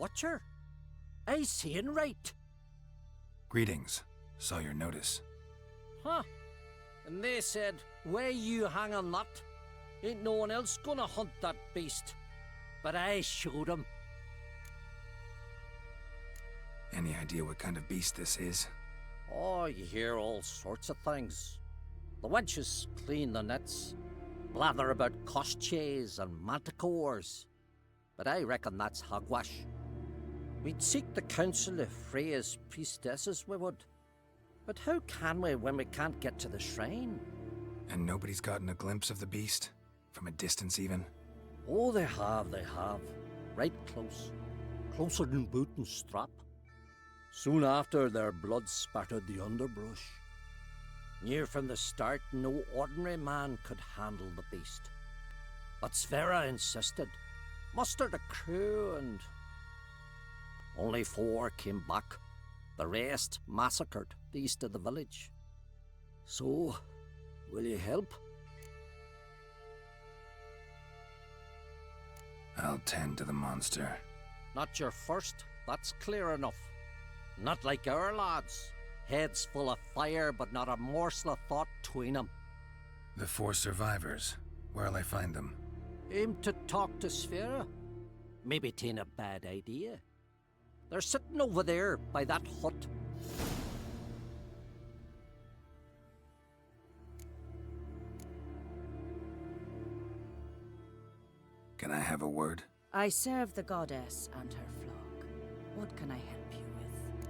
Witcher. I seeing right. Greetings. Saw your notice. Huh. And they said, where you hang on that? Ain't no one else gonna hunt that beast. But I showed 'em. Any idea what kind of beast this is? Oh, you hear all sorts of things. The wenches clean the nets, blather about koshchays and manticores. But I reckon that's hogwash. We'd seek the counsel of Freya's priestesses, we would. But how can we when we can't get to the shrine? And nobody's gotten a glimpse of the beast? From a distance even? Oh, they have, they have. Right close. Closer than boot and strap. Soon after, their blood spattered the underbrush. Knew from the start no ordinary man could handle the beast. But Sverre insisted. Mustered a crew and... Only 4 came back. The rest massacred east of the village. So, will you help? I'll tend to the monster. Not your first, that's clear enough. Not like our lads. Heads full of fire, but not a morsel of thought between 'em. The 4 survivors. Where'll I find them? Aim to talk to Sverre? Maybe 'tain't a bad idea. They're sitting over there by that hut. Can I have a word? I serve the goddess and her flock. What can I help you with?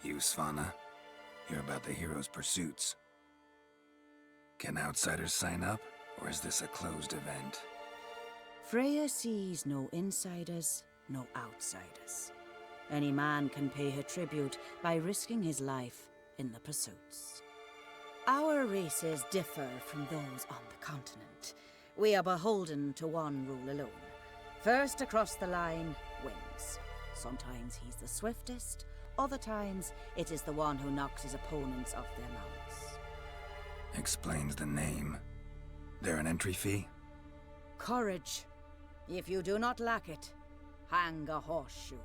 You, Svanna. You're about the hero's pursuits. Can outsiders sign up, or is this a closed event? Freya sees no insiders, no outsiders. Any man can pay her tribute by risking his life in the pursuits. Our races differ from those on the continent. We are beholden to one rule alone. First across the line wins. Sometimes he's the swiftest, other times it is the one who knocks his opponents off their mounts. Explains the name. There an entry fee? Courage. If you do not lack it, hang a horseshoe.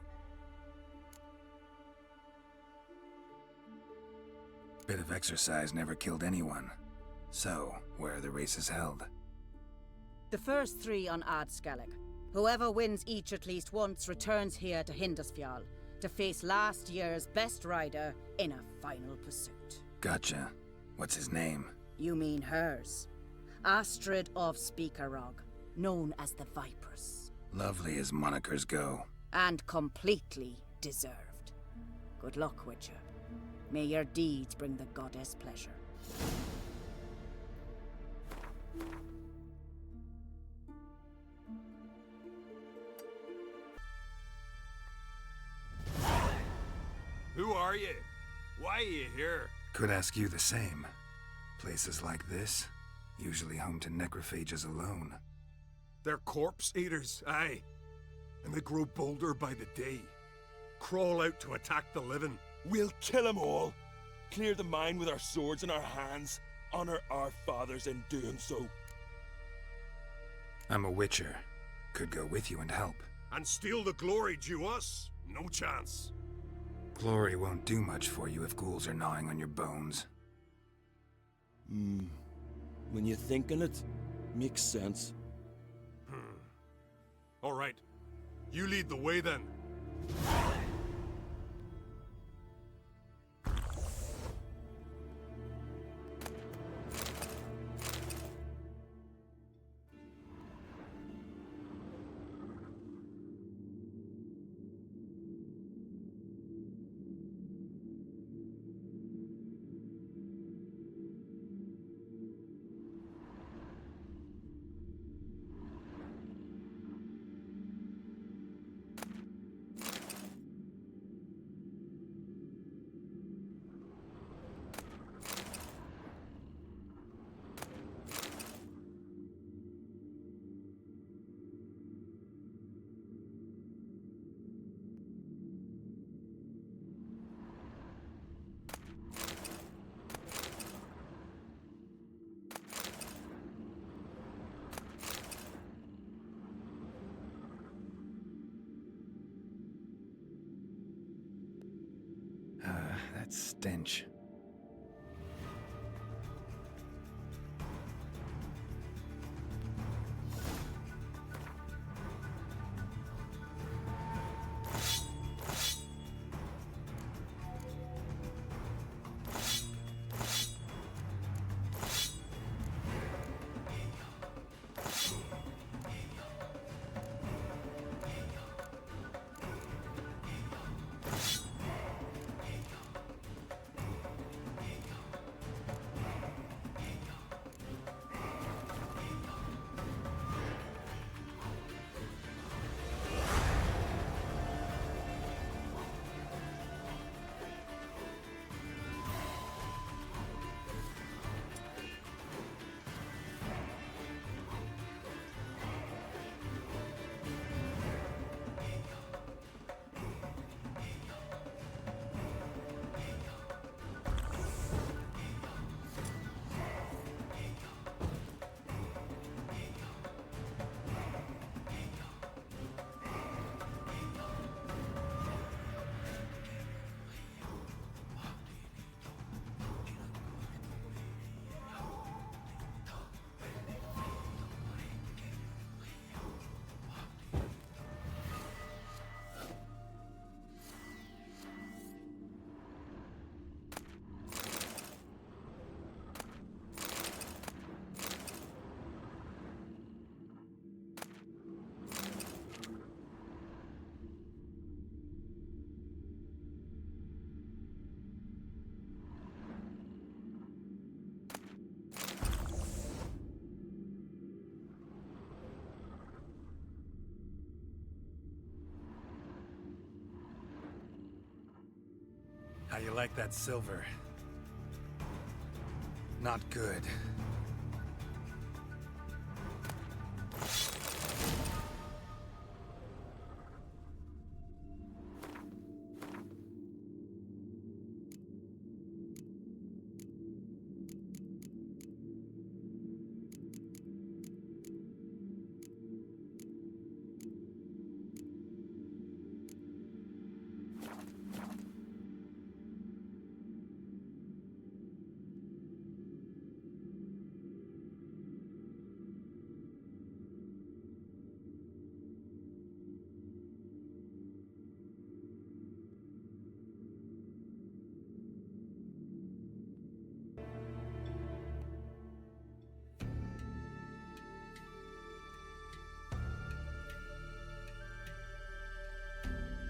Bit of exercise never killed anyone. So, where are the races held? The first 3 on Skellige. Whoever wins each at least once returns here to Hindisfjall to face last year's best rider in a final pursuit. Gotcha. What's his name? You mean hers. Astrid of Speakerog, known as the Vipress. Lovely as monikers go. And completely deserved. Good luck, Witcher. May your deeds bring the goddess pleasure. Who are you? Why are you here? Could ask you the same. Places like this, usually home to necrophages alone. They're corpse eaters, aye. And they grow bolder by the day. Crawl out to attack the living. We'll kill them all. Clear the mine with our swords in our hands. Honor our fathers in doing so. I'm a witcher. Could go with you and help. And steal the glory due us? No chance. Glory won't do much for you if ghouls are gnawing on your bones. When you're thinking it, makes sense. All right. You lead the way then. that stench. How you like that silver? Not good.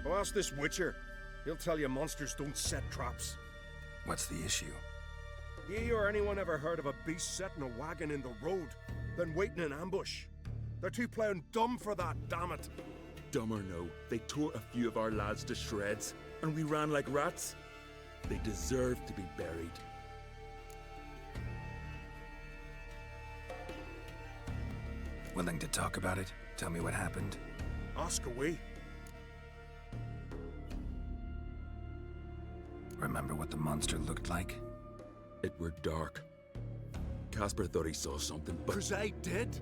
Well, ask this Witcher. He'll tell you monsters don't set traps. What's the issue? Ye or anyone ever heard of a beast setting a wagon in the road, then waiting in ambush? They're too plowing dumb for that, damn it. Dumb or no, they tore a few of our lads to shreds, and we ran like rats. They deserve to be buried. Willing to talk about it? Tell me what happened. Ask away. Remember what the monster looked like? It were dark. Casper thought he saw something, but 'Cause I did.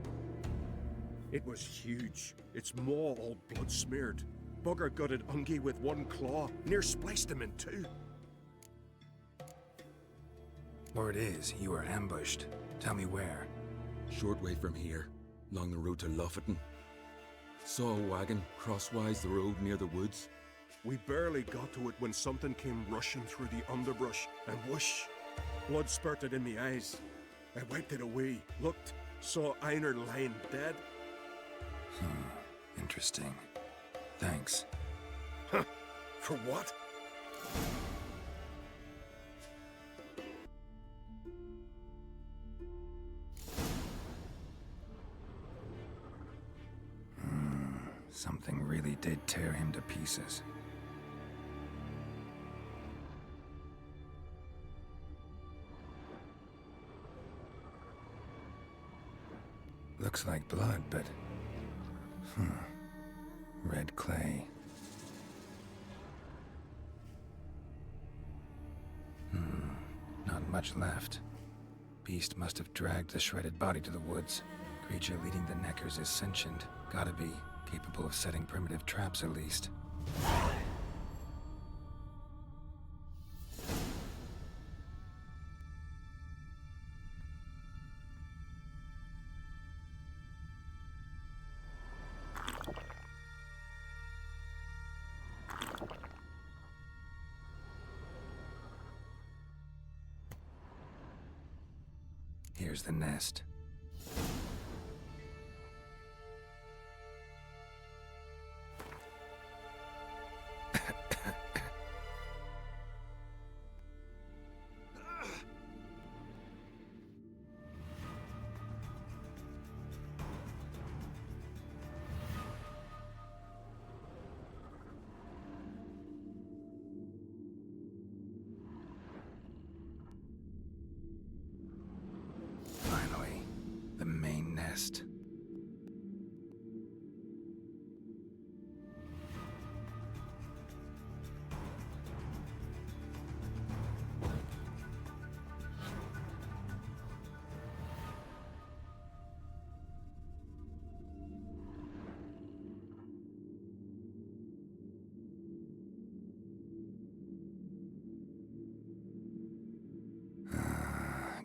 It was huge. Its maw all blood smeared. Bugger gutted Ungi with one claw, near spliced him in two. Word is, you were ambushed. Tell me where. short way from here, along the road to Lofferton. Saw a wagon crosswise the road near the woods. We barely got to it when something came rushing through the underbrush, and whoosh! Blood spurted in me eyes. I wiped it away, looked, saw Einar lying dead. Interesting. Thanks. Huh? For what? Something really did tear him to pieces. Looks like blood, but... Red clay. Not much left. Beast must have dragged the shredded body to the woods. Creature leading the Neckers is sentient. Gotta be. Capable of setting primitive traps, at least. Here's the nest. Finally, the main nest.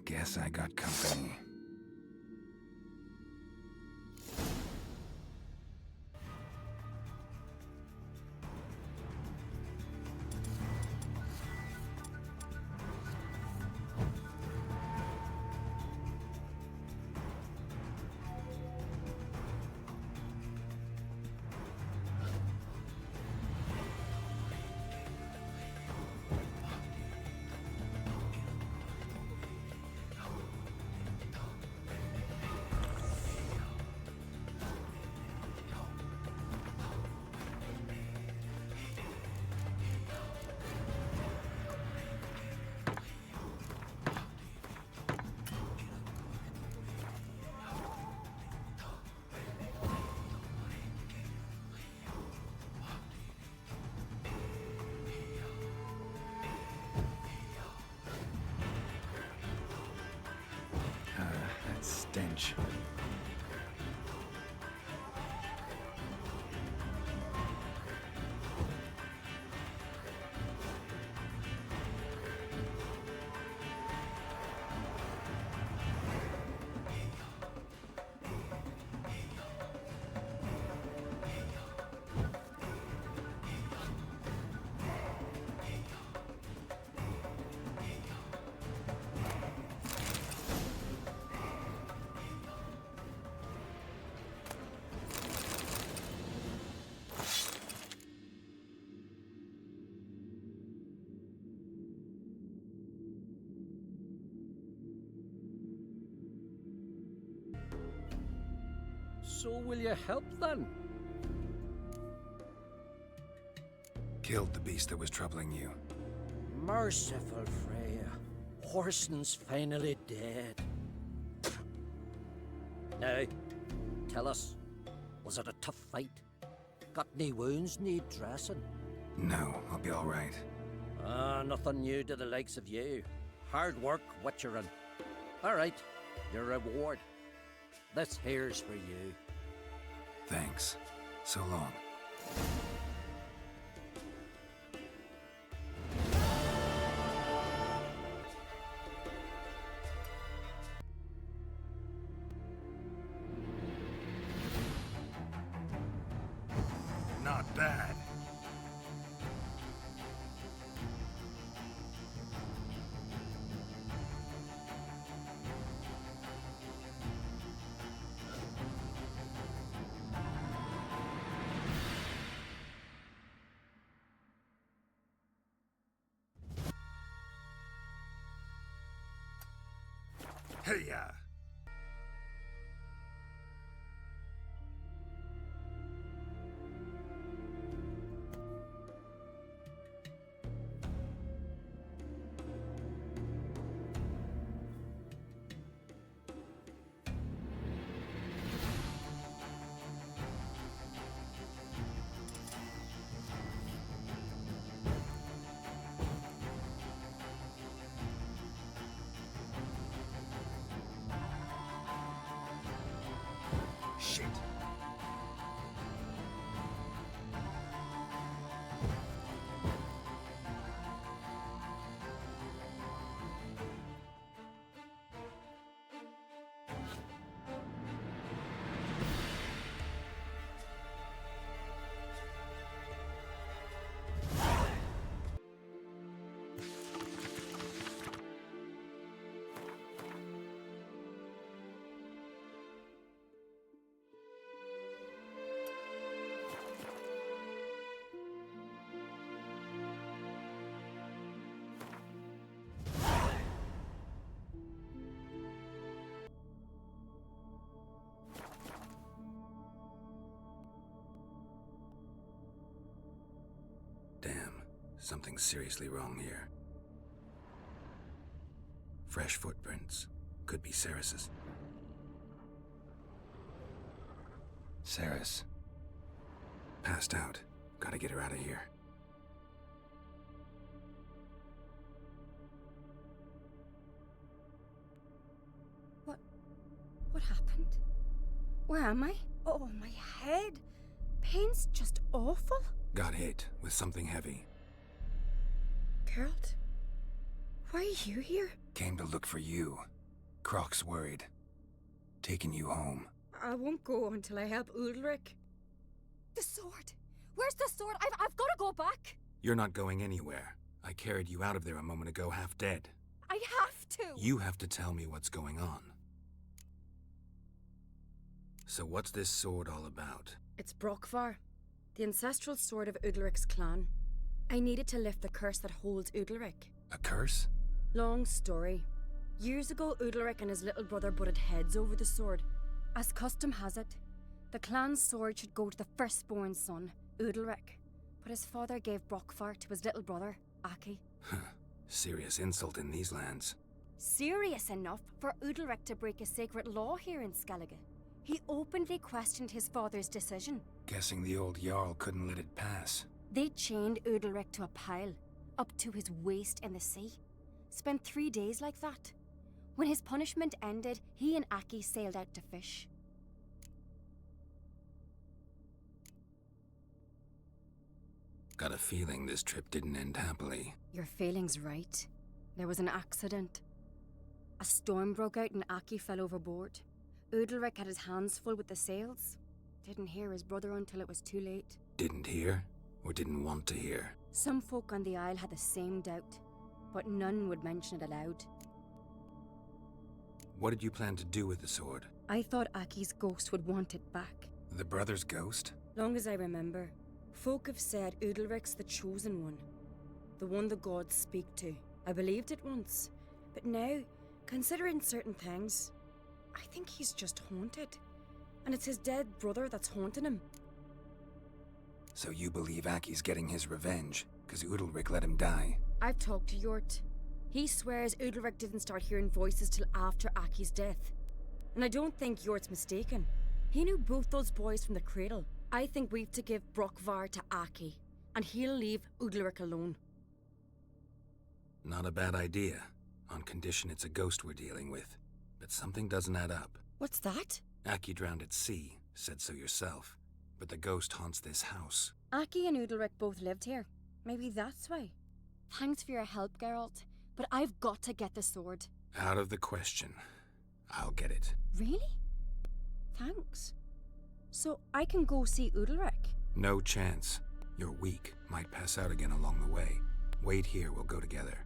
Guess I got company. That stench. So will you help then? Killed the beast that was troubling you. Merciful Freya. Horson's finally dead. Now, tell us, was it a tough fight? Got any wounds need dressing? No, I'll be all right. Ah, nothing new to the likes of you. Hard work, witcherin'. All right, your reward. This here's for you. Thanks. So long. Not bad. Hey-ya! Something's seriously wrong here. Fresh footprints. Could be Ceres's. Ceres. Passed out. Gotta get her out of here. What happened? Where am I? Oh, my head. Pain's just awful. Got hit with something heavy. Geralt? Why are you here? Came to look for you. Croc's worried. Taking you home. I won't go until I help Ulrich. The sword! Where's the sword? I've got to go back! You're not going anywhere. I carried you out of there a moment ago half dead. I have to! You have to tell me what's going on. So what's this sword all about? It's Brokvar, the ancestral sword of Udalric's clan. I needed to lift the curse that holds Udalric. A curse? Long story. Years ago, Udalric and his little brother butted heads over the sword. As custom has it, the clan's sword should go to the firstborn son, Udalric. But his father gave Brokvar to his little brother, Aki. Serious insult in these lands. Serious enough for Udalric to break a sacred law here in Skellige. He openly questioned his father's decision. Guessing the old Jarl couldn't let it pass. They chained Udalric to a pile, up to his waist in the sea. Spent 3 days like that. When his punishment ended, he and Aki sailed out to fish. Got a feeling this trip didn't end happily. Your feeling's right. There was an accident. A storm broke out and Aki fell overboard. Udalric had his hands full with the sails. Didn't hear his brother until it was too late. Didn't hear? Or didn't want to hear? Some folk on the isle had the same doubt, but none would mention it aloud. What did you plan to do with the sword? I thought Aki's ghost would want it back. The brother's ghost? Long as I remember, folk have said Udalric's the chosen one. The one the gods speak to. I believed it once, but now, considering certain things, I think he's just haunted. And it's his dead brother that's haunting him. So you believe Aki's getting his revenge, because Udalric let him die? I've talked to Jort. He swears Udalric didn't start hearing voices till after Aki's death. And I don't think Jort's mistaken. He knew both those boys from the cradle. I think we've to give Brokvar to Aki, and he'll leave Udalric alone. Not a bad idea, on condition it's a ghost we're dealing with. But something doesn't add up. What's that? Aki drowned at sea, said so yourself. But the ghost haunts this house. Aki and Udalric both lived here. Maybe that's why. Thanks for your help, Geralt, but I've got to get the sword. Out of the question. I'll get it. Really? Thanks. So I can go see Udalric? No chance. You're weak, might pass out again along the way. Wait here, we'll go together.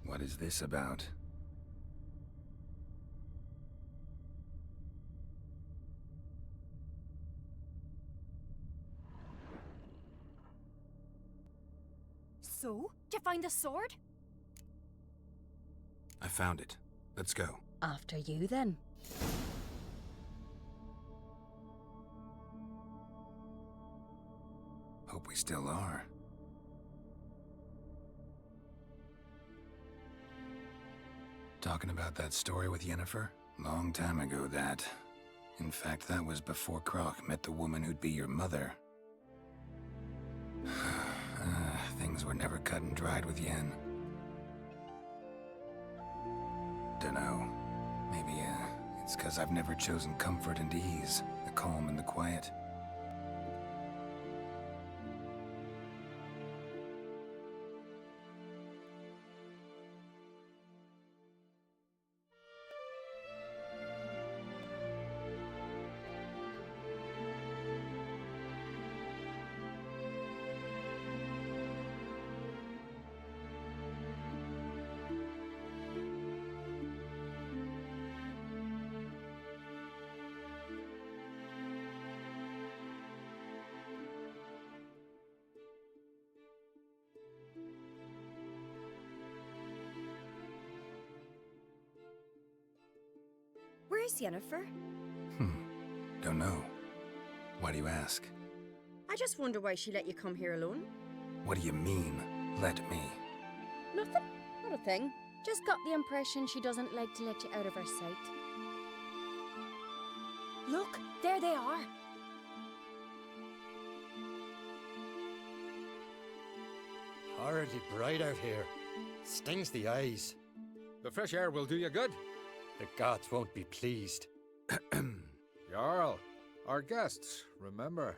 What is this about? So? Did you find the sword? I found it. Let's go. After you, then. Hope we still are. Talking about that story with Yennefer? Long time ago, that. In fact, that was before Croc met the woman who'd be your mother. Things were never cut and dried with Yen. Dunno. Maybe, it's 'cause I've never chosen comfort and ease, the calm and the quiet. Where's Yennefer? Don't know. Why do you ask? I just wonder why she let you come here alone. What do you mean, let me? Nothing. Not a thing. Just got the impression she doesn't like to let you out of her sight. Look, there they are. Horribly bright out here. Stings the eyes. The fresh air will do you good. The gods won't be pleased. Jarl, our guests, remember.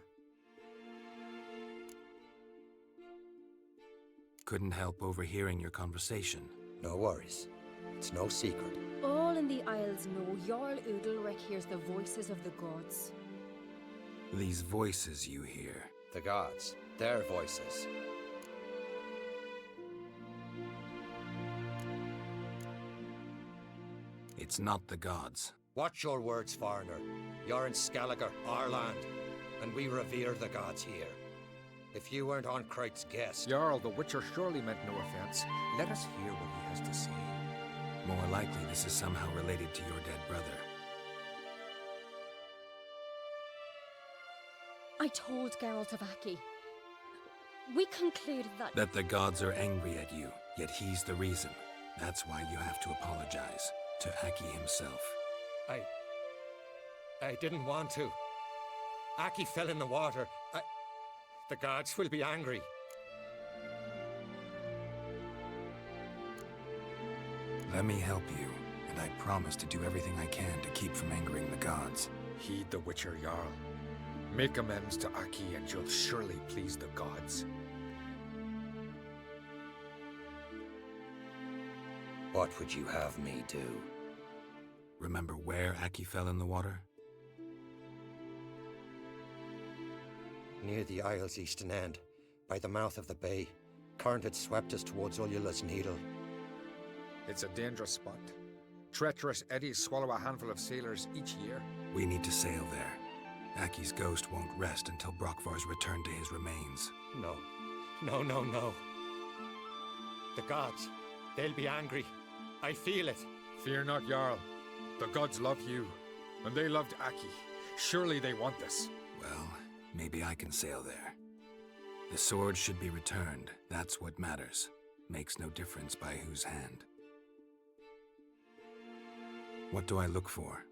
Couldn't help overhearing your conversation. No worries. It's no secret. All in the Isles know Jarl Udalric hears the voices of the gods. These voices you hear. The gods. Their voices. It's not the gods. Watch your words, foreigner. You're in Skellige, our land, and we revere the gods here. If you weren't on Kright's guest... Jarl, the Witcher surely meant no offense. Let us hear what he has to say. More likely this is somehow related to your dead brother. I told Geralt of Aki. We concluded that... That the gods are angry at you, yet he's the reason. That's why you have to apologize. To Aki himself. I didn't want to. Aki fell in the water. The gods will be angry. Let me help you, and I promise to do everything I can to keep from angering the gods. Heed the Witcher, Jarl. Make amends to Aki and you'll surely please the gods. What would you have me do? Remember where Aki fell in the water? Near the Isle's eastern end, by the mouth of the bay. Current had swept us towards Ullula's Needle. It's a dangerous spot. Treacherous eddies swallow a handful of sailors each year. We need to sail there. Aki's ghost won't rest until Brokvar's return to his remains. No. The gods, they'll be angry. I feel it. Fear not, Jarl. The gods love you, and they loved Aki. Surely they want this. Well, maybe I can sail there. The sword should be returned. That's what matters. Makes no difference by whose hand. What do I look for?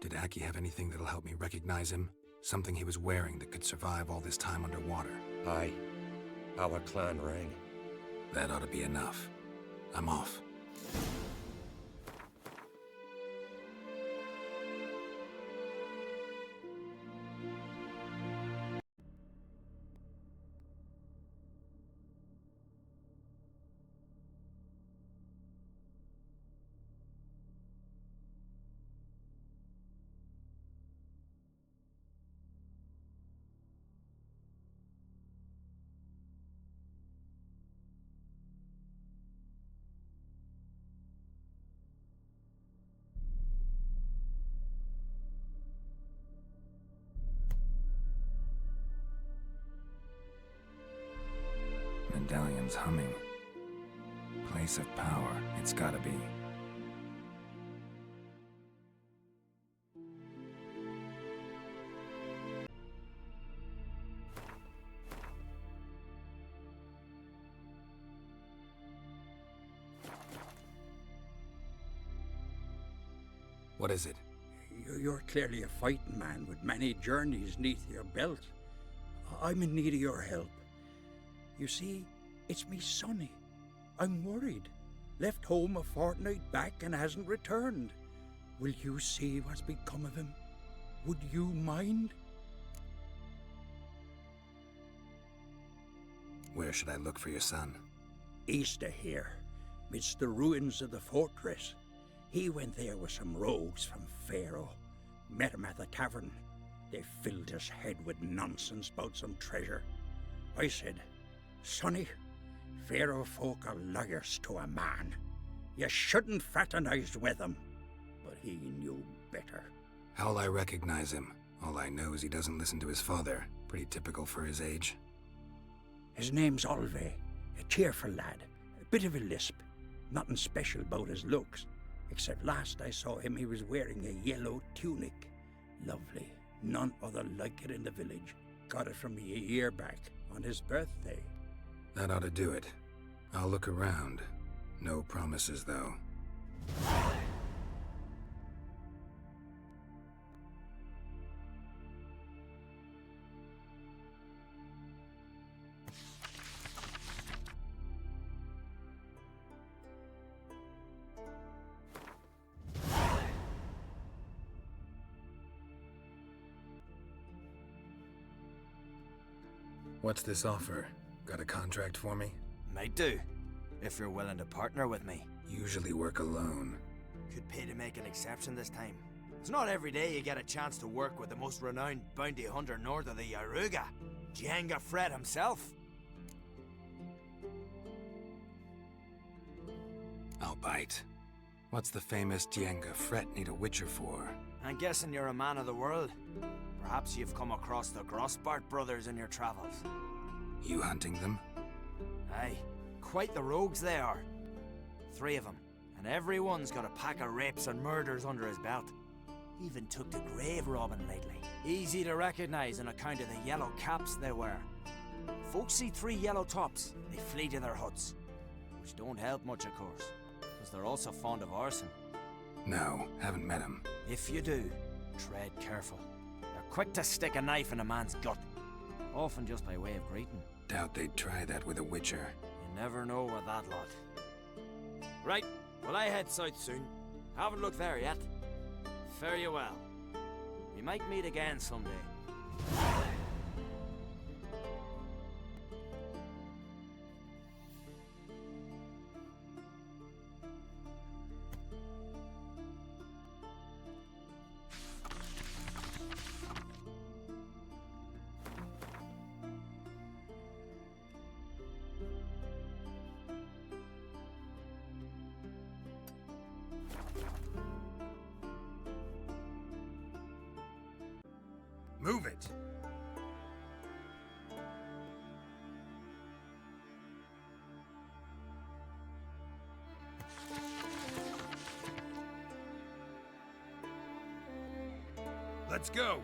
Did Aki have anything that'll help me recognize him? Something he was wearing that could survive all this time underwater? Aye. Our clan ring. That ought to be enough. I'm off. Medallion's humming. Place of power, it's gotta be. What is it? You're clearly a fighting man with many journeys neath your belt. I'm in need of your help. You see, it's me Sonny. I'm worried. Left home a fortnight back and hasn't returned. Will you see what's become of him? Would you mind? Where should I look for your son? East of here, midst the ruins of the fortress. He went there with some rogues from Pharaoh. Met him at the tavern. They filled his head with nonsense about some treasure. I said, Sonny, Pharaoh folk are liars to a man. You shouldn't fraternize with them. But he knew better. How'll I recognize him? All I know is he doesn't listen to his father. Pretty typical for his age. His name's Olve, a cheerful lad. A bit of a lisp. Nothing special about his looks. Except last I saw him, he was wearing a yellow tunic. Lovely. None other like it in the village. Got it from me a year back, on his birthday. That ought to do it. I'll look around. No promises, though. What's this offer? Got a contract for me? Might do, if you're willing to partner with me. Usually work alone. Could pay to make an exception this time. It's not every day you get a chance to work with the most renowned bounty hunter north of the Yaruga, Jenga Fred himself. I'll bite. What's the famous Jenga Fred need a witcher for? I'm guessing you're a man of the world. Perhaps you've come across the Grossbart brothers in your travels. You hunting them? Aye, quite the rogues they are. 3 of them, and every one's got a pack of rapes and murders under his belt. Even took to grave robbing lately. Easy to recognize on account of the yellow caps they wear. Folks see 3 yellow tops, they flee to their huts. Which don't help much, of course, because they're also fond of arson. No, haven't met him. If you do, tread careful. They're quick to stick a knife in a man's gut, often just by way of greeting. Doubt they'd try that with a witcher. You never know with that lot. Right, well I head south soon. Haven't looked there yet. Fare you well. We might meet again someday. Move it! Let's go!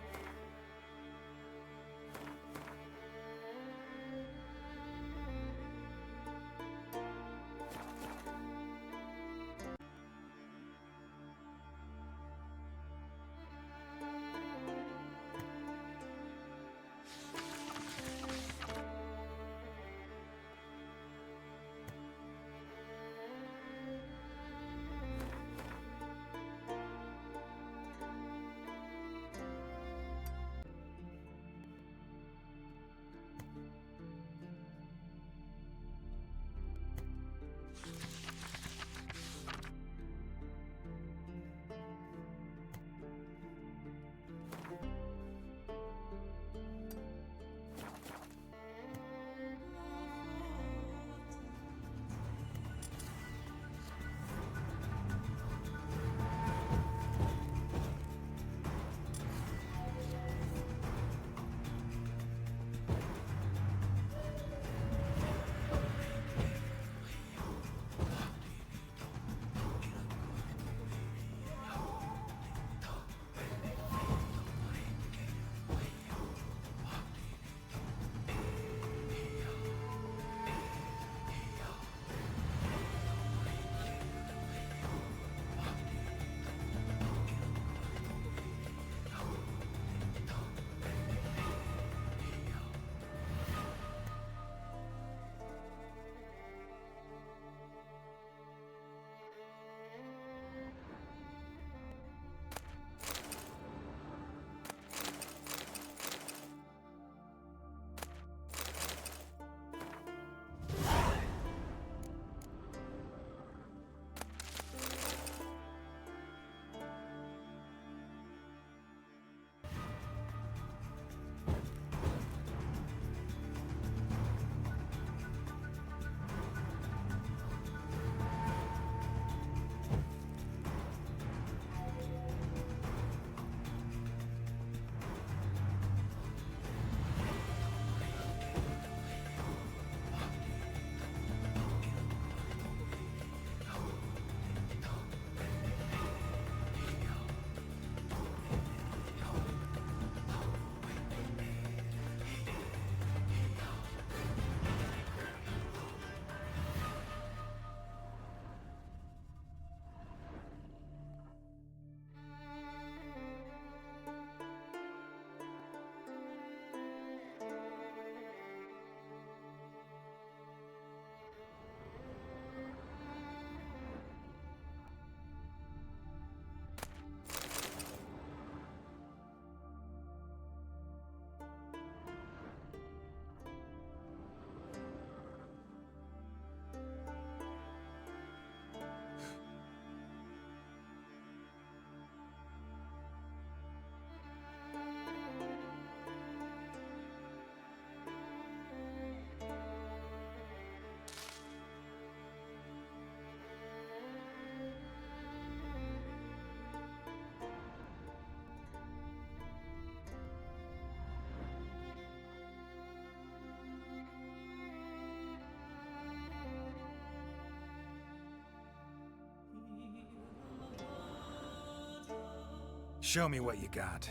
Show me what you got.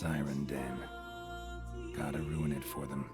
Siren Den. Gotta ruin it for them.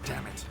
Damn it.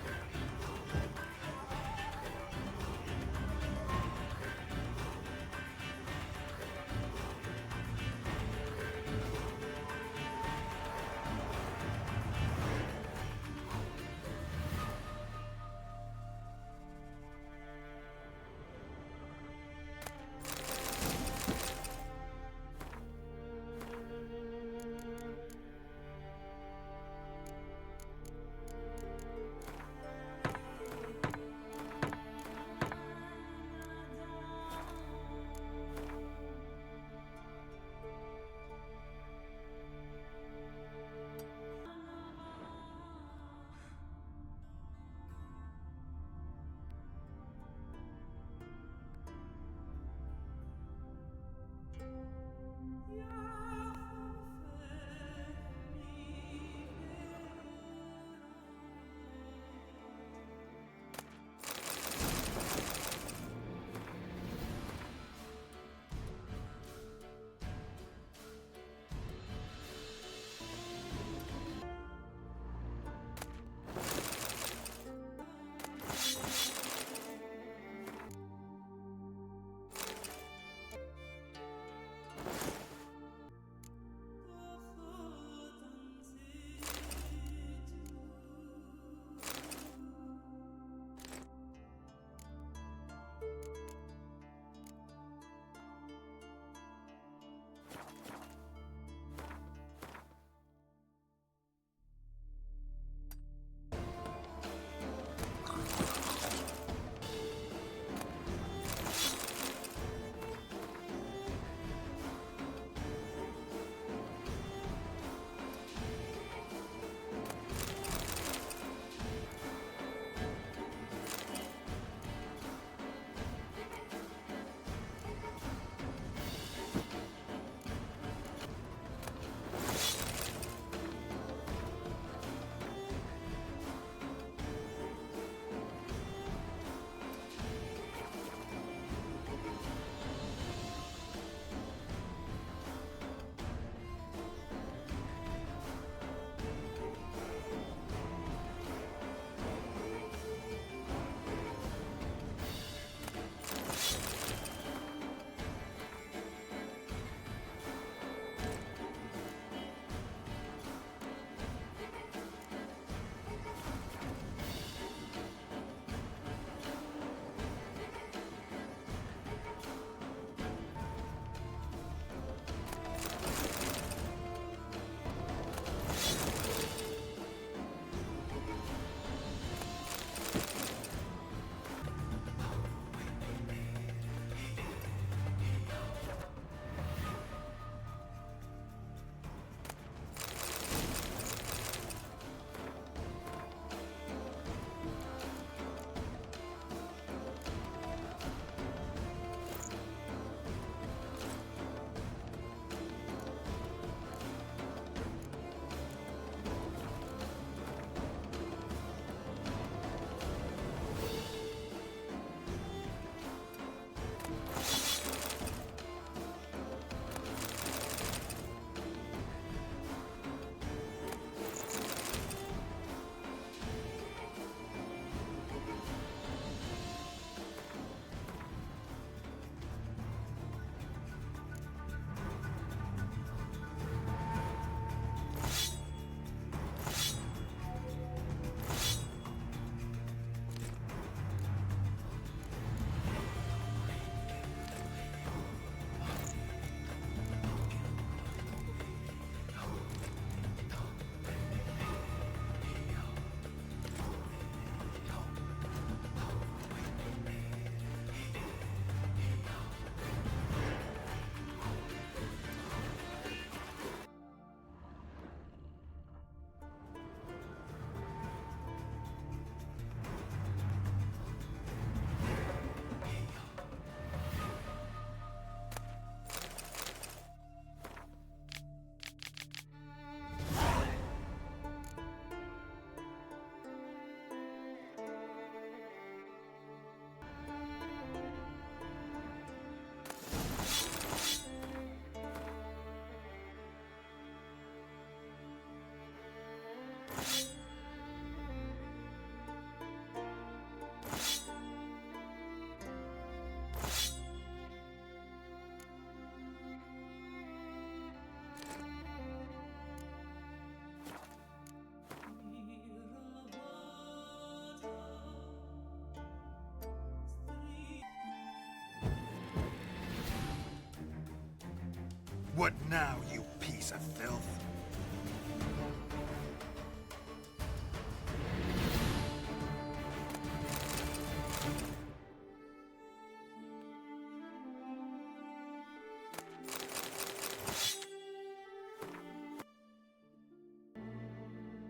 What now, you piece of filth?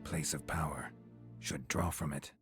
Place of power. Should draw from it.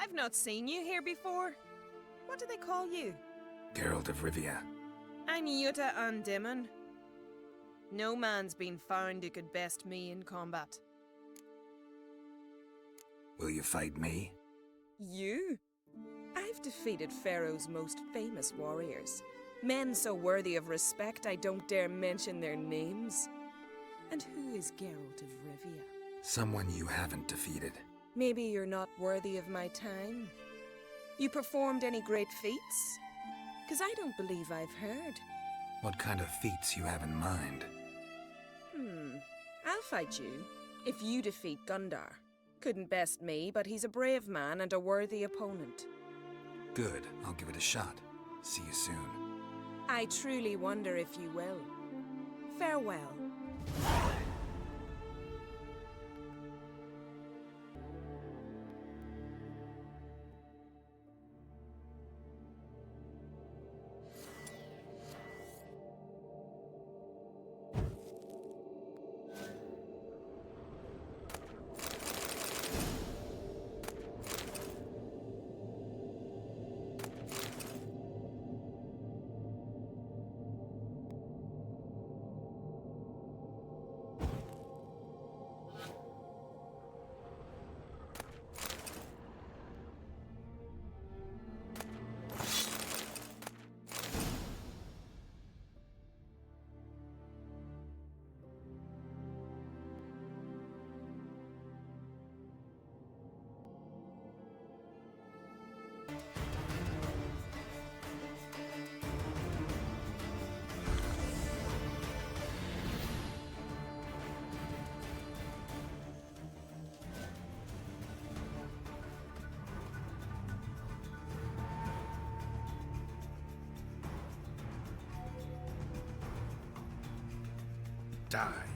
I've not seen you here before. What do they call you? Geralt of Rivia. I'm Yuta Andimon. No man's been found who could best me in combat. Will you fight me? You? I've defeated Pharaoh's most famous warriors. Men so worthy of respect I don't dare mention their names. And who is Geralt of Rivia? Someone you haven't defeated. Maybe you're not worthy of my time. You performed any great feats? 'Cause I don't believe I've heard. What kind of feats you have in mind? I'll fight you, if you defeat Gundar. Couldn't best me, but he's a brave man and a worthy opponent. Good, I'll give it a shot. See you soon. I truly wonder if you will. Farewell. Die.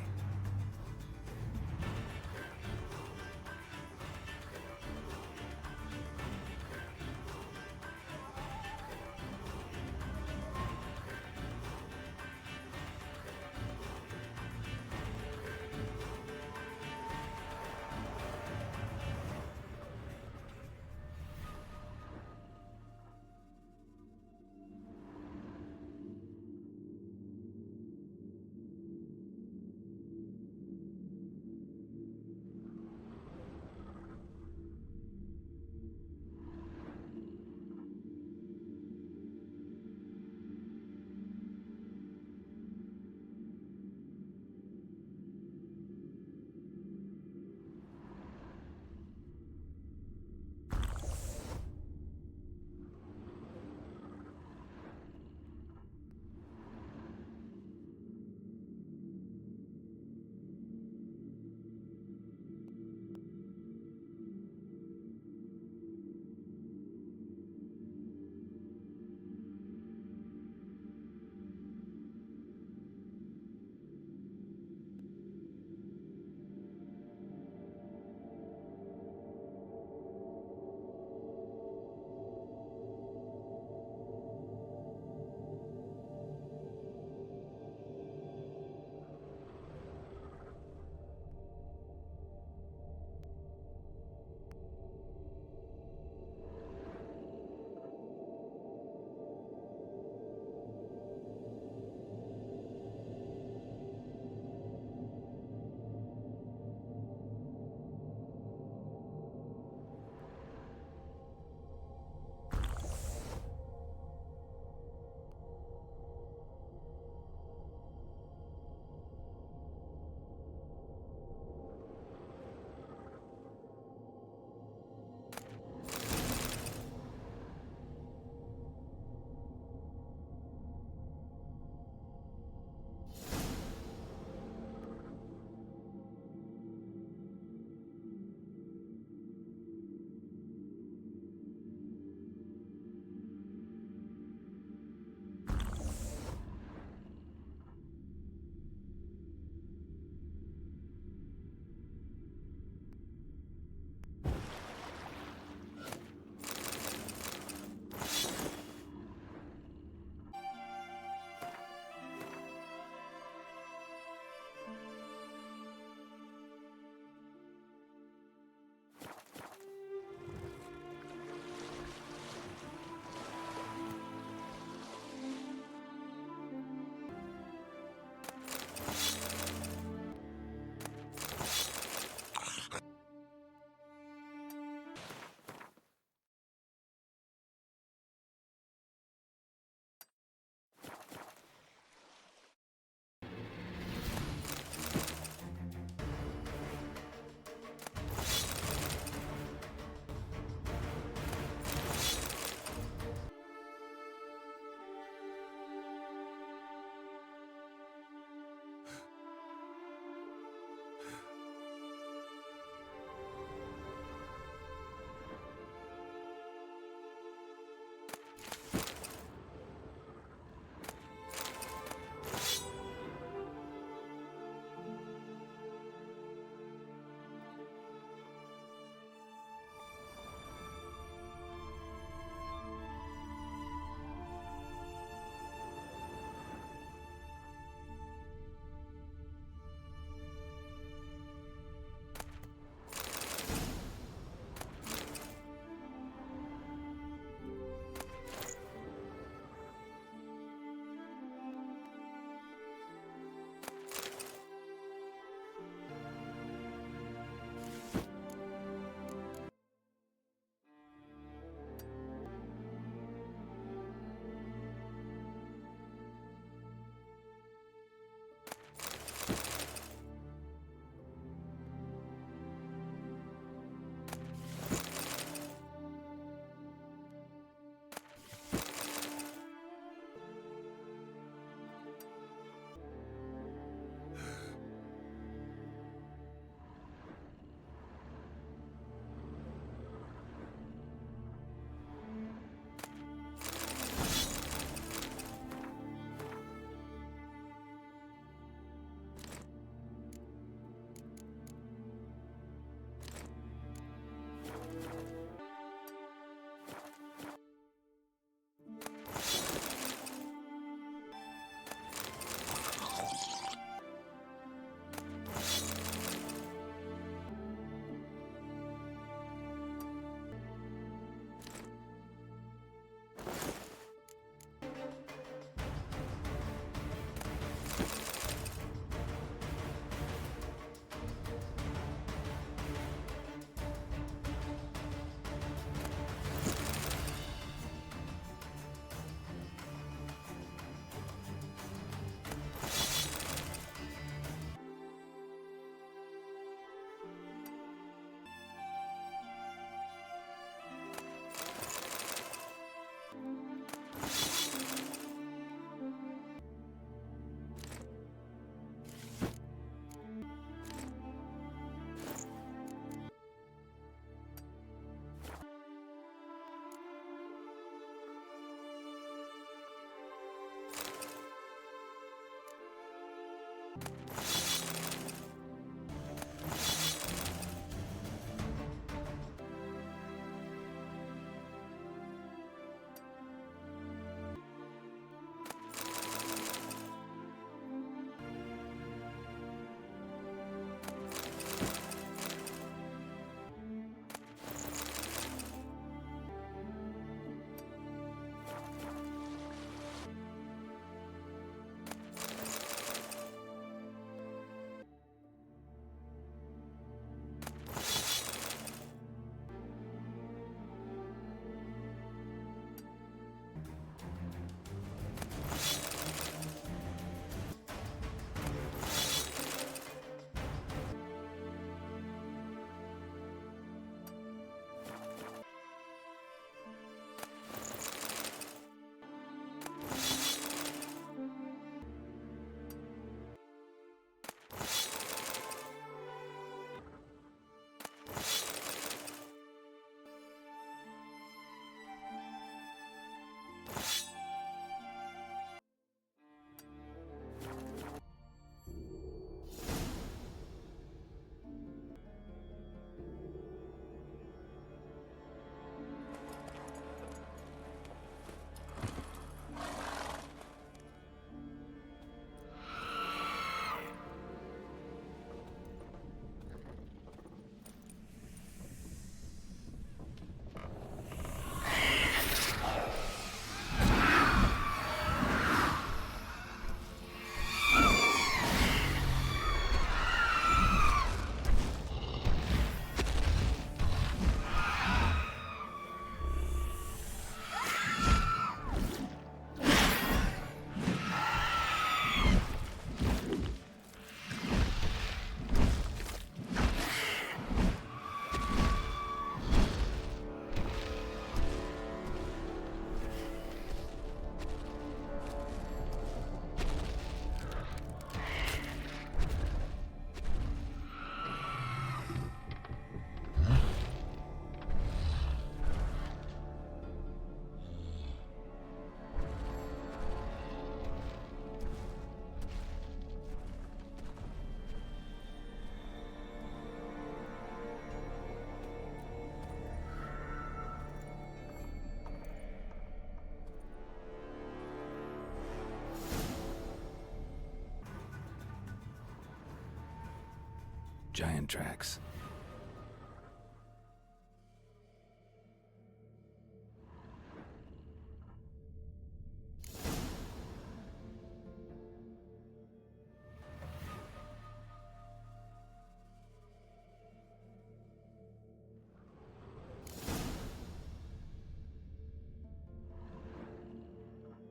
Giant tracks.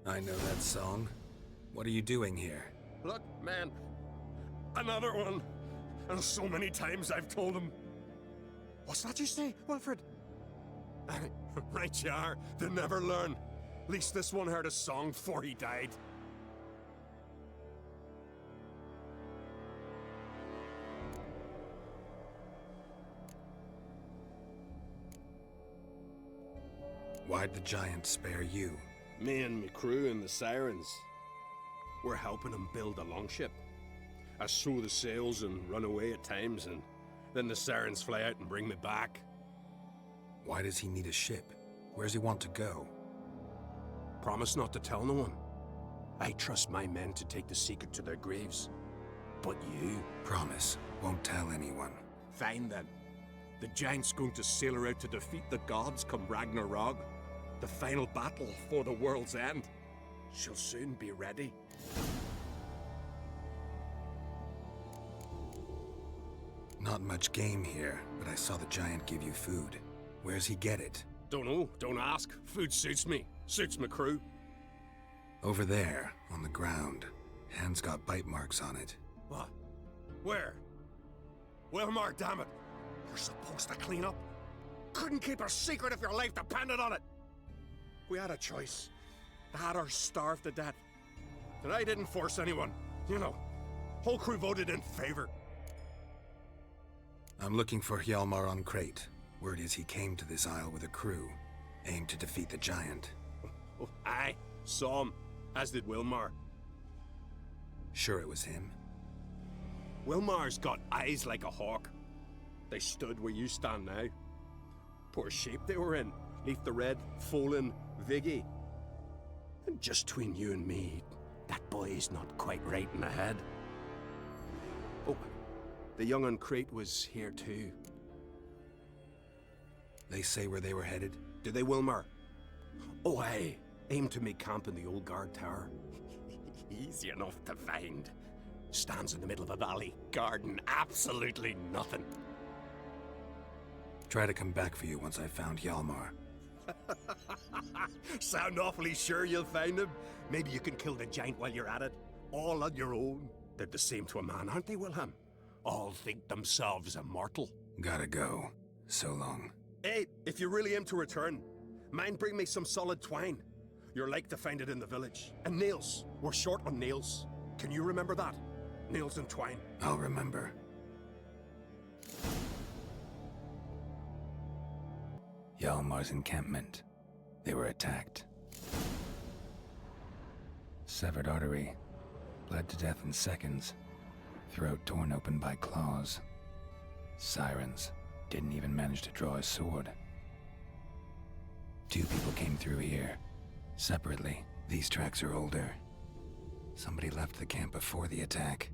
I know that song. What are you doing here? Look, man. Another one. And so many times I've told him. What's that you say, Wilfred? Right you are. They never learn. At least this one heard a song before he died. Why'd the giant spare you? Me and me crew and the Sirens. We're helping him build a longship. I sew the sails and run away at times, and then the Sirens fly out and bring me back. Why does he need a ship? Where's he want to go? Promise not to tell no one. I trust my men to take the secret to their graves. But you... Promise, won't tell anyone. Fine then. The giant's going to sail her out to defeat the gods come Ragnarok. The final battle for the world's end. She'll soon be ready. Not much game here, but I saw the giant give you food. Where's he get it? Don't know, don't ask. Food suits me. Suits my crew. Over there, on the ground. Hand's got bite marks on it. What? Where? Wilmar, damn it! You're supposed to clean up. Couldn't keep a secret if your life depended on it. We had a choice. Had her starved to death. And I didn't force anyone. You know, whole crew voted in favor. I'm looking for Hjalmar on Crate. Word is he came to this isle with a crew, aimed to defeat the giant. Oh, aye, saw him, as did Wilmar. Sure it was him? Wilmar's got eyes like a hawk. They stood where you stand now. Poor shape they were in. Leaf the Red, Folin, Viggy. And just between you and me, that boy's not quite right in the head. Oh, the young un Crate was here too. They say where they were headed? Do they, Wilmar? Oh, aye. Aim to make camp in the old guard tower. Easy enough to find. Stands in the middle of a valley. Garden, absolutely nothing. Try to come back for you once I've found Hjalmar. Sound awfully sure you'll find him? Maybe you can kill the giant while you're at it. All on your own. They're the same to a man, aren't they, Wilhelm? All think themselves immortal. Gotta go. So long. Hey, if you really aim to return, mind bring me some solid twine. You're like to find it in the village. And nails. We're short on nails. Can you remember that? Nails and twine. I'll remember. Hjalmar's encampment. They were attacked. Severed artery. Bled to death in seconds. Throat torn open by claws. Sirens. Didn't even manage to draw his sword. 2 people came through here. Separately. These tracks are older. Somebody left the camp before the attack.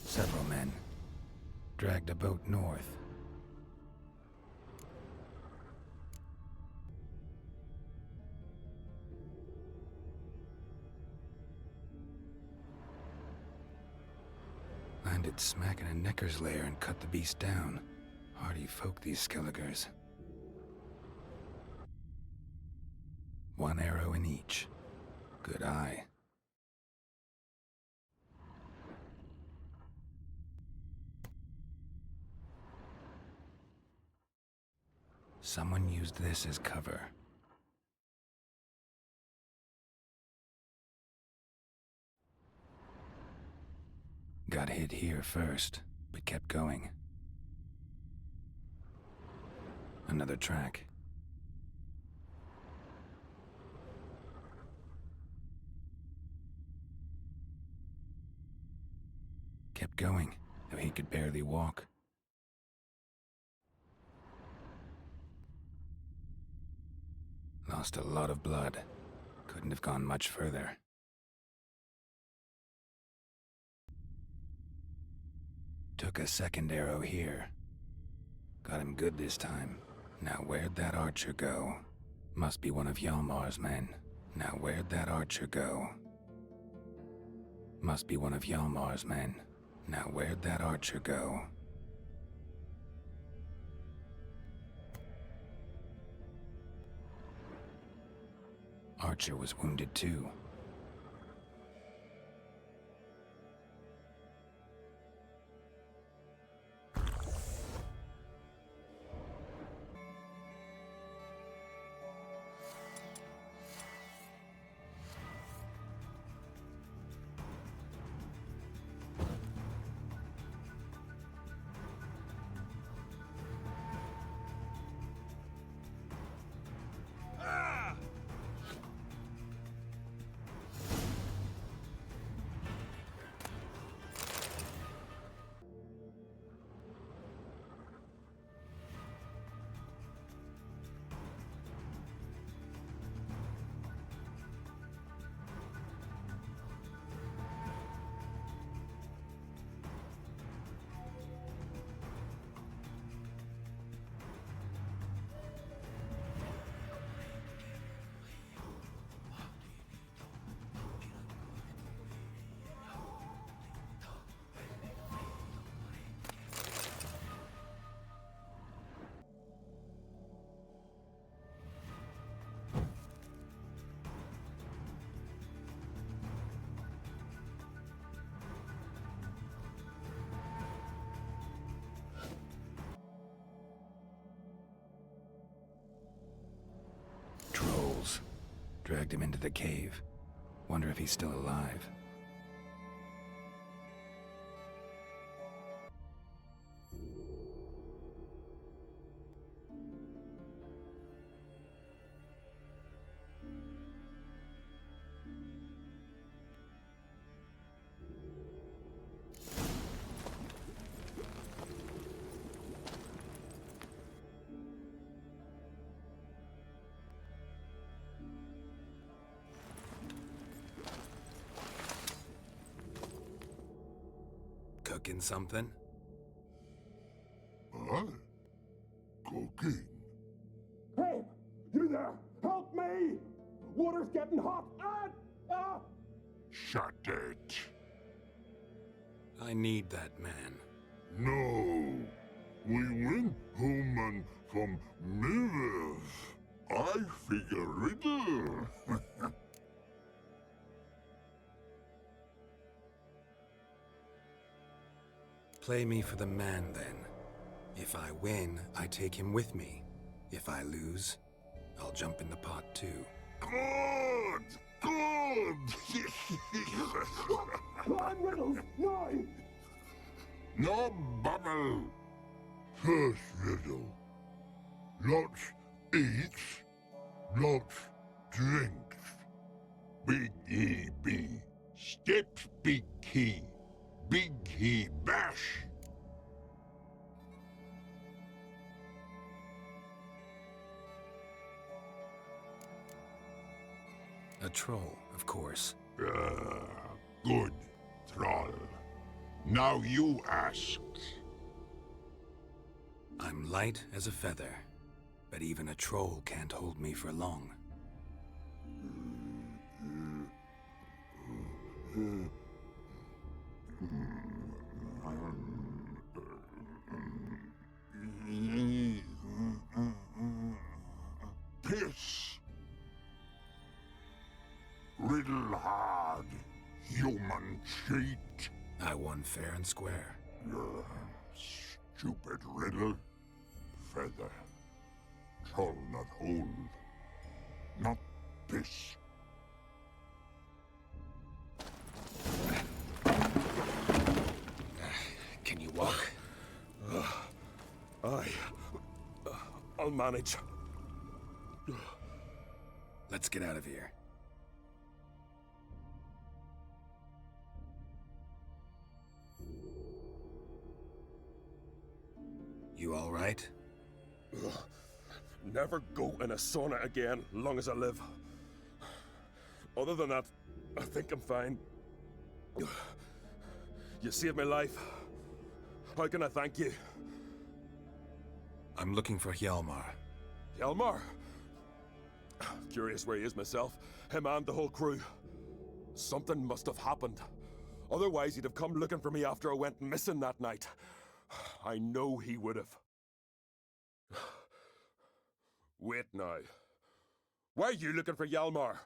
Several men. Dragged a boat north. Landed smack in a Necker's lair and cut the beast down. Hardy folk, these Skelligers. 1 arrow in each. Good eye. Someone used this as cover. Got hit here first, but kept going. Another track. Kept going, though he could barely walk. Lost a lot of blood. Couldn't have gone much further. Took a second arrow here. Got him good this time. Now where'd that archer go? Must be one of Hjalmar's men. Now where'd that archer go? Must be one of Hjalmar's men. Now where'd that archer go? Archer was wounded too. Trolls. Dragged him into the cave. Wonder if he's still alive. cooking something? Huh? Cooking? Hey! You there! Help me! Water's getting hot! Ah! Shut it. I need that man. No. We went home and from mirrors. I figure riddle. Play me for the man, then. If I win, I take him with me. If I lose, I'll jump in the pot too. Good! Good! Climb riddles! No! No bubble! First riddle. Lots eats, lots drinks. Big E B. Steps big key. Big key bash. A troll, of course. Good, troll. Now you ask. I'm light as a feather, but even a troll can't hold me for long. Piss. Riddle hard, human cheat. I won fair and square. Stupid riddle. Feather. Troll not hold. Not piss. Can you walk? I'll manage. Let's get out of here. You all right? Never go in a sauna again, long as I live. Other than that, I think I'm fine. You saved my life. How can I thank you? I'm looking for Hjalmar. Hjalmar? Curious where he is myself. Him and the whole crew. Something must have happened. Otherwise, he'd have come looking for me after I went missing that night. I know he would have. Wait now. Why are you looking for Hjalmar?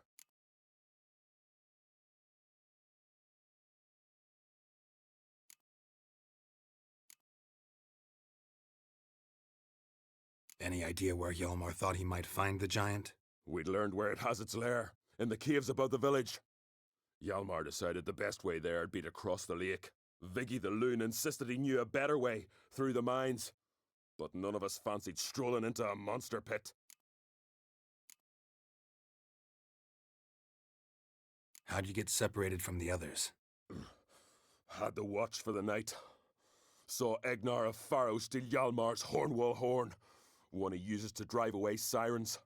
Any idea where Hjalmar thought he might find the giant? We'd learned where it has its lair, in the caves above the village. Hjalmar decided the best way there'd be to cross the lake. Viggy the loon insisted he knew a better way, through the mines. But none of us fancied strolling into a monster pit. How'd you get separated from the others? Had to watch for the night. Saw Egnar of Faro steal Hjalmar's Hornwall horn, one he uses to drive away sirens.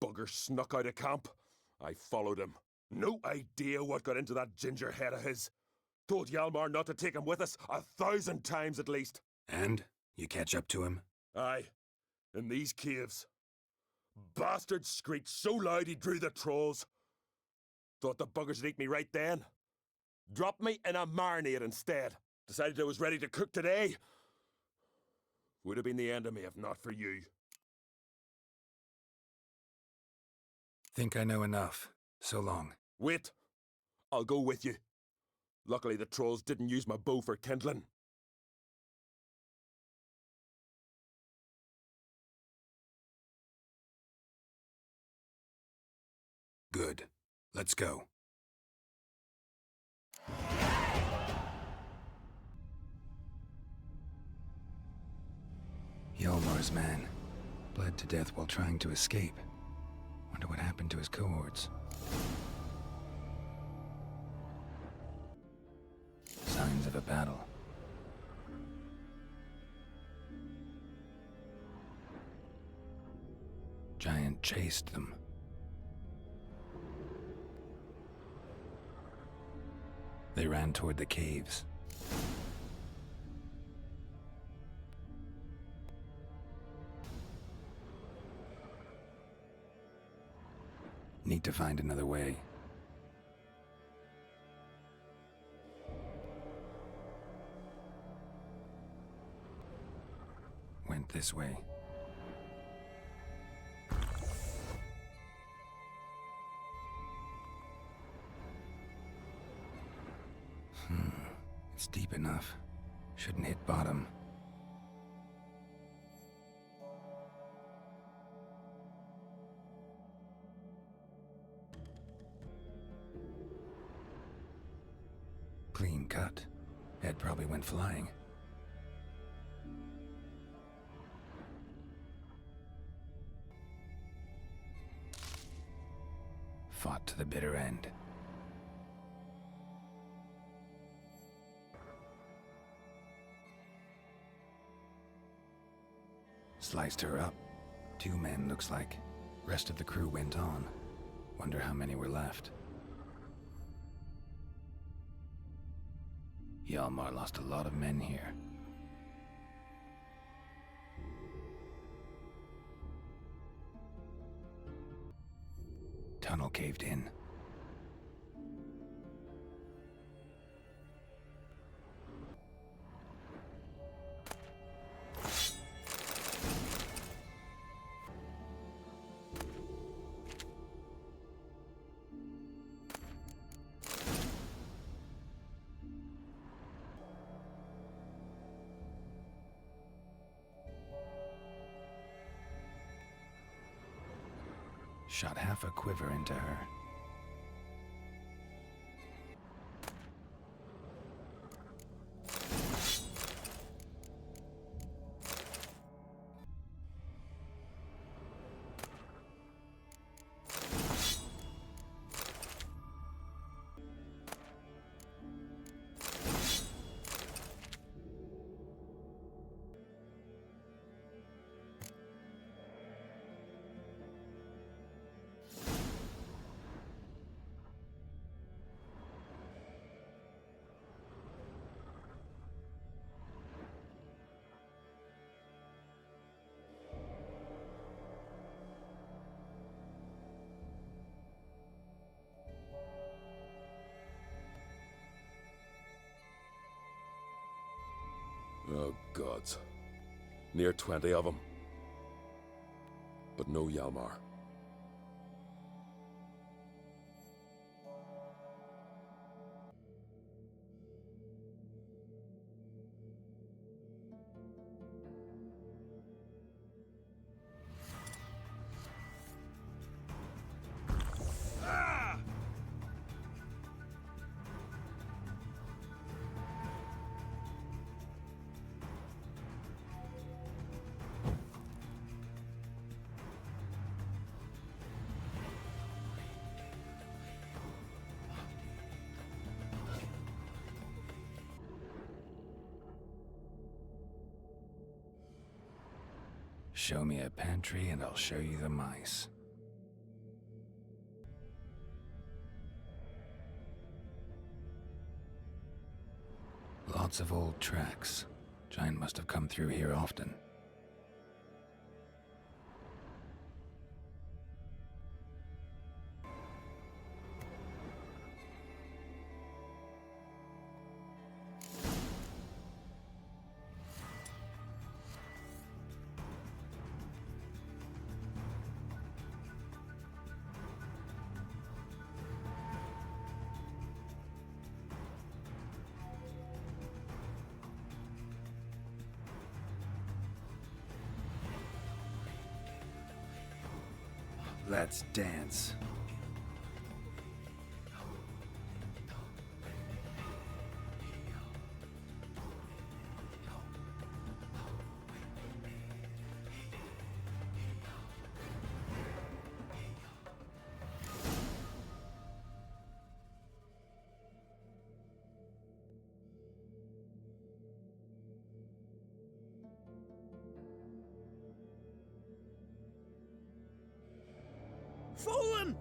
Bugger snuck out of camp. I followed him. No idea what got into that ginger head of his. Told Hjalmar not to take him with us 1,000 times at least. And? You catch up to him? Aye. In these caves. Bastard screeched so loud he drew the trolls. Thought the buggers would eat me right then. Dropped me in a marinade instead. Decided I was ready to cook today. Would have been the end of me if not for you. Think I know enough. So long. Wait. I'll go with you. Luckily the trolls didn't use my bow for kindling. Good. Let's go. Hjalmar's man. Bled to death while trying to escape. Wonder what happened to his cohorts. Signs of a battle. Giant chased them. They ran toward the caves. Need to find another way. Went this way. It's deep enough. Shouldn't hit bottom. Clean cut. Head probably went flying. Fought to the bitter end. Sliced her up. 2 men, looks like. Rest of the crew went on. Wonder how many were left. Hjalmar lost a lot of men here. Tunnel caved in. Shot half a quiver into her. Oh, gods. Near 20 of them. But no Hjalmar. Show me a pantry and I'll show you the mice. Lots of old tracks. Giant must have come through here often. Let's dance. Fallen!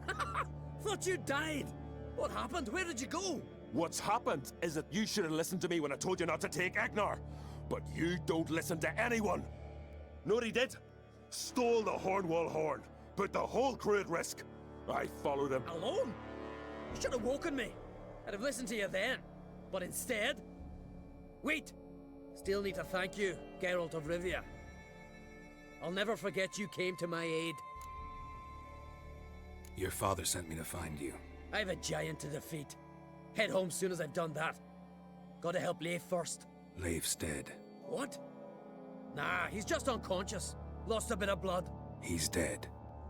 Thought you died! What happened? Where did you go? What's happened is that you should have listened to me when I told you not to take Agnar. But you don't listen to anyone. Know what he did? Stole the Hornwall horn. Put the whole crew at risk. I followed him. Alone? You should have woken me. I'd have listened to you then. But instead... Wait! Still need to thank you, Geralt of Rivia. I'll never forget you came to my aid. Your father sent me to find you. I've a giant to defeat. Head home soon as I've done that. Gotta help Leif first. Leif's dead. What? Nah, he's just unconscious. Lost a bit of blood. He's dead.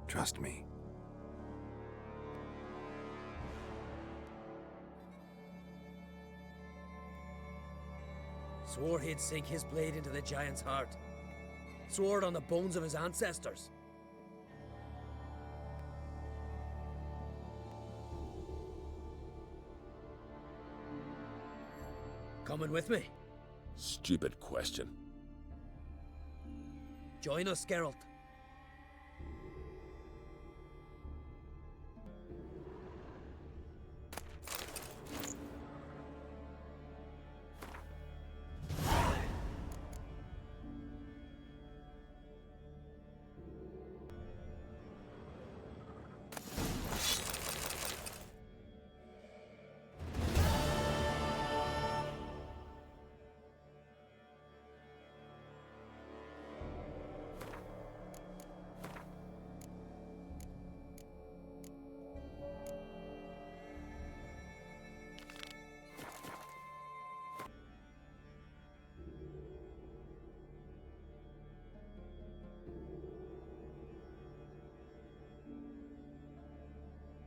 Trust me. Swore he'd sink his blade into the giant's heart. Swore it on the bones of his ancestors. Coming with me? Stupid question. Join us, Geralt.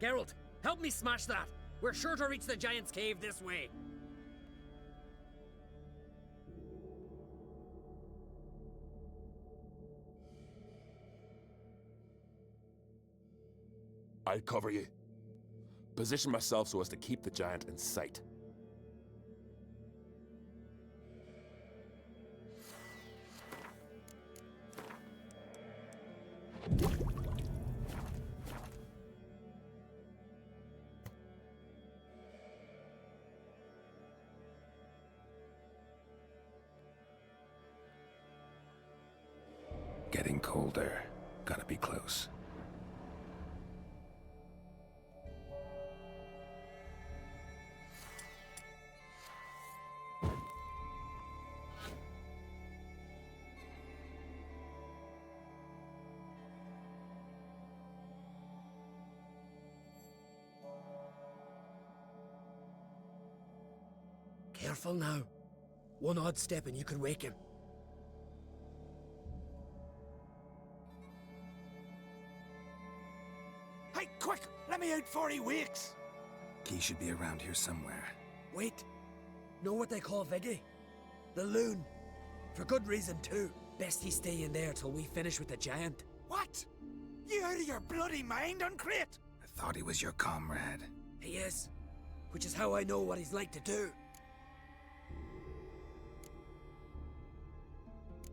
Geralt, help me smash that! We're sure to reach the giant's cave this way. I'll cover you. Position myself so as to keep the giant in sight. Getting colder. Gotta be close. Careful now. One odd step and you could wake him. Hey, quick! Let me out before he wakes! Key should be around here somewhere. Wait. Know what they call Viggy? The loon. For good reason too. Best he stay in there till we finish with the giant. What? You out of your bloody mind, Uncrate? I thought he was your comrade. He is. Which is how I know what he's like to do.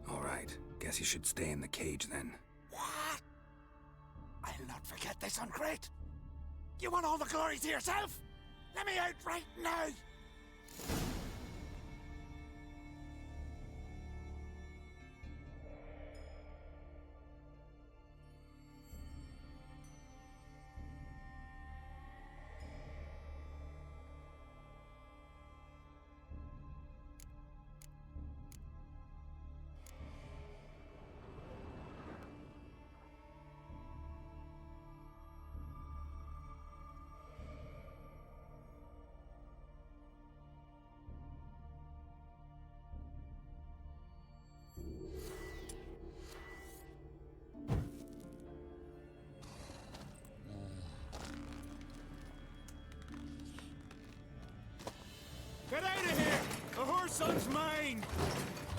Alright, guess you should stay in the cage then. What? I'll not forget this, Uncrate. You want all the glory to yourself? Let me out right now! Get out of here! The horse son's mine!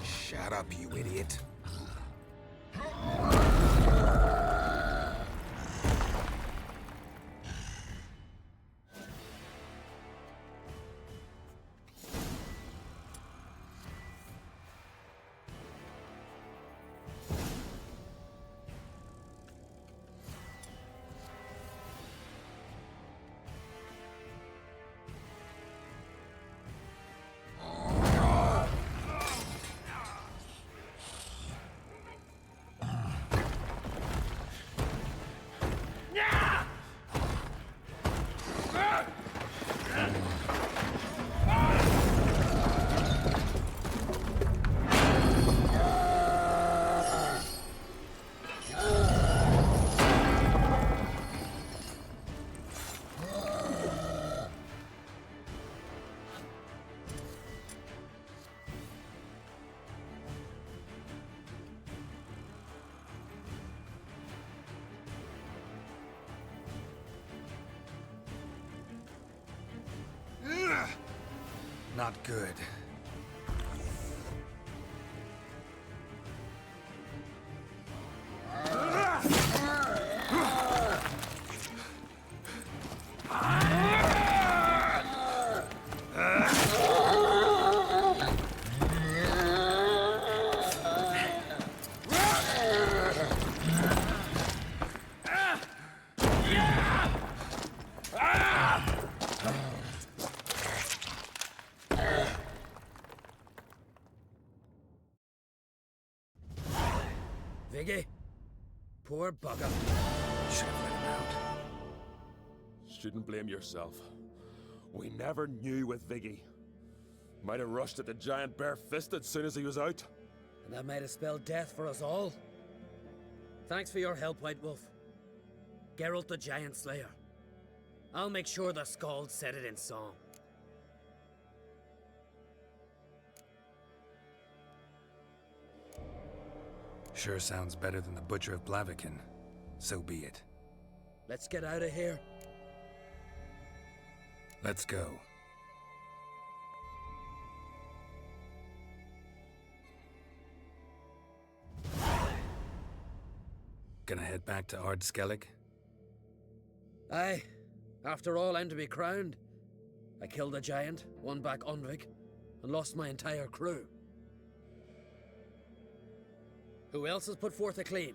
Shut up, you idiot. Not good. Viggy? Poor bugger. Should have let him out. Shouldn't blame yourself. We never knew with Viggy. Might have rushed at the giant bare-fisted soon as he was out. And that might have spelled death for us all. Thanks for your help, White Wolf. Geralt the Giant Slayer. I'll make sure the Scald said it in song. Sure sounds better than the Butcher of Blaviken. So be it. Let's get out of here. Let's go. Gonna head back to Ard Skellige? Aye. After all, I'm to be crowned. I killed a giant, won back Unvik, and lost my entire crew. Who else has put forth a claim?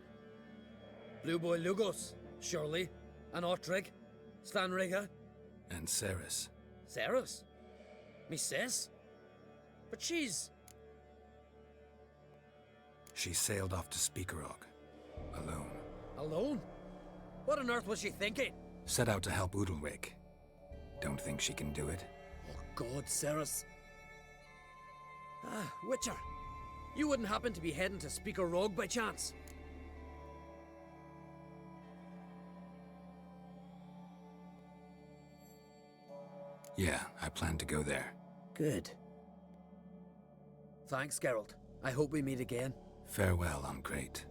Blue Boy Lugos, surely, and Ottrig, Svanriga. And Ceres. Ceres? Me sis? But she's... She sailed off to Speakerog. Alone. Alone? What on earth was she thinking? Set out to help Udalric. Don't think she can do it. Oh God, Ceres. Ah, Witcher. You wouldn't happen to be heading to Speaker Rogue by chance? Yeah, I plan to go there. Good. Thanks, Geralt. I hope we meet again. Farewell, I'm great.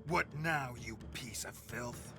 What now, you piece of filth?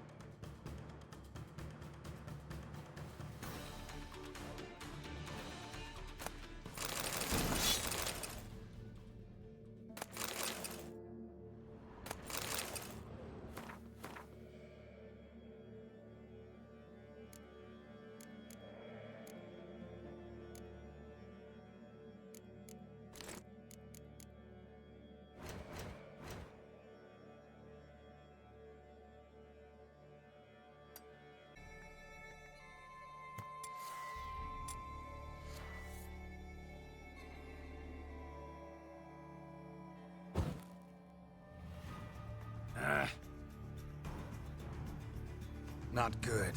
Not good.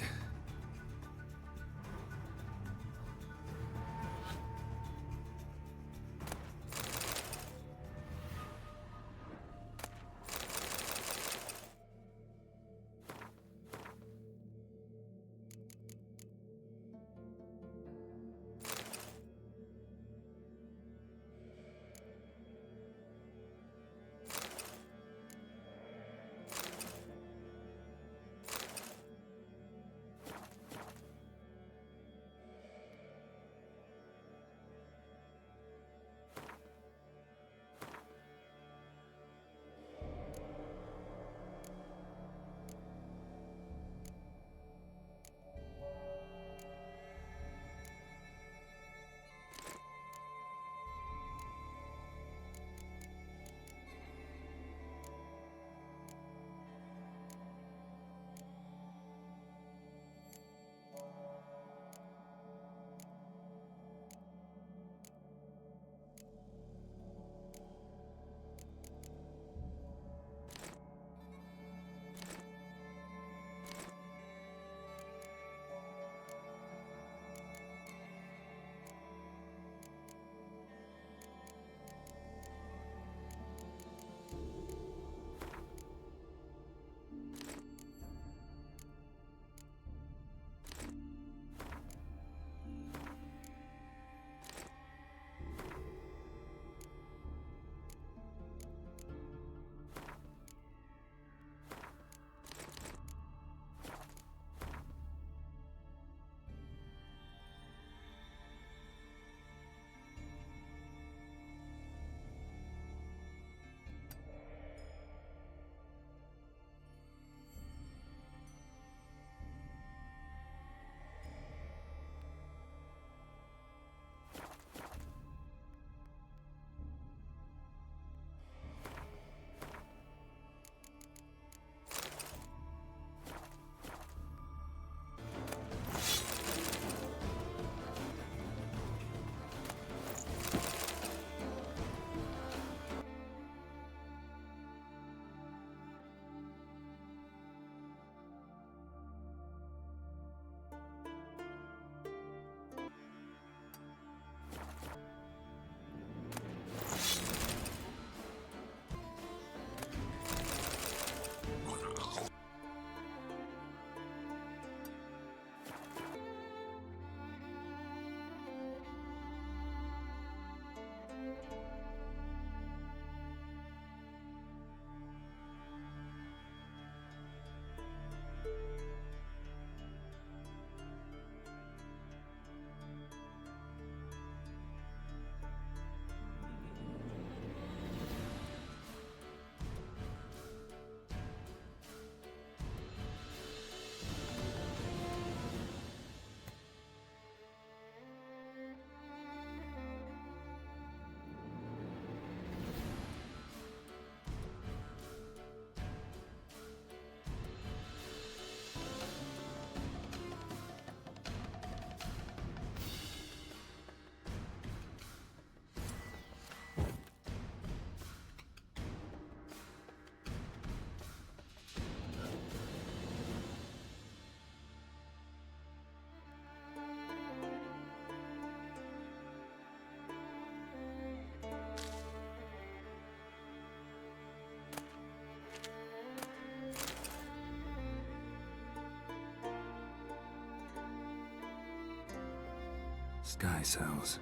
Sky cells.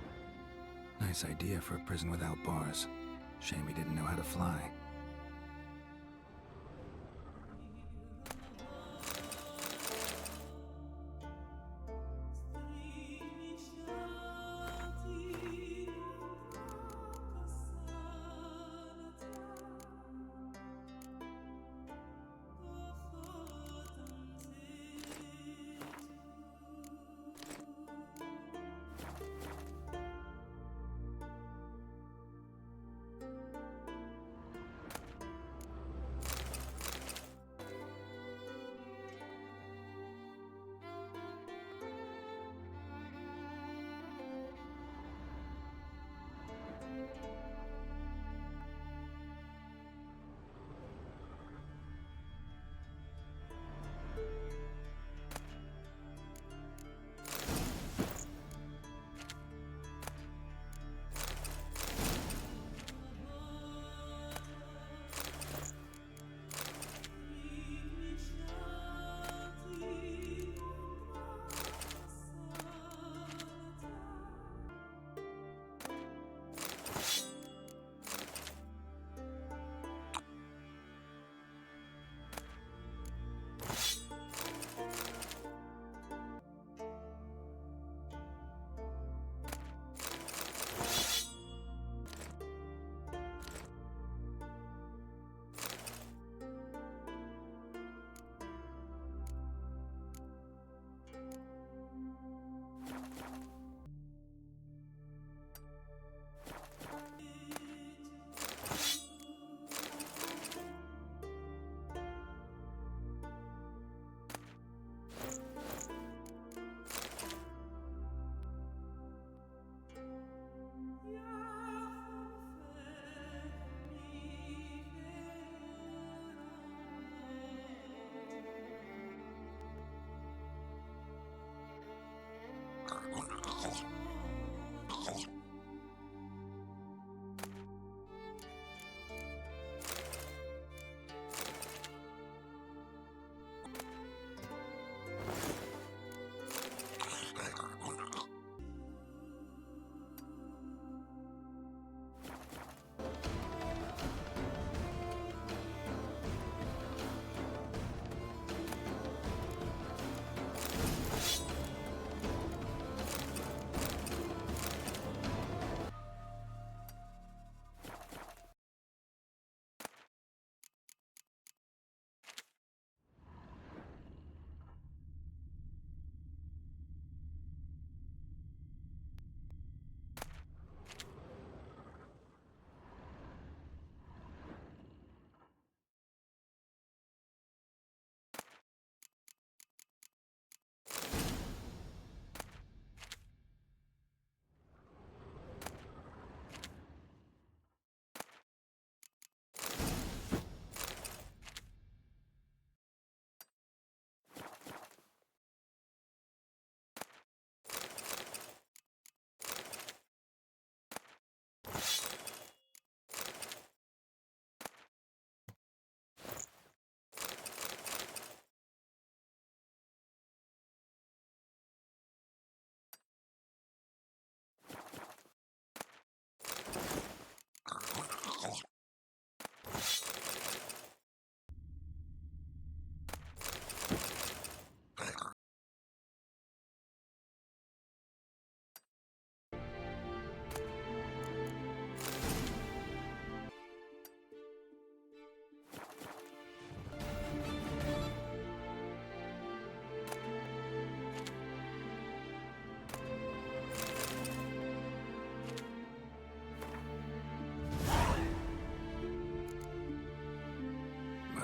Nice idea for a prison without bars. Shame he didn't know how to fly.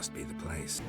Must be the place.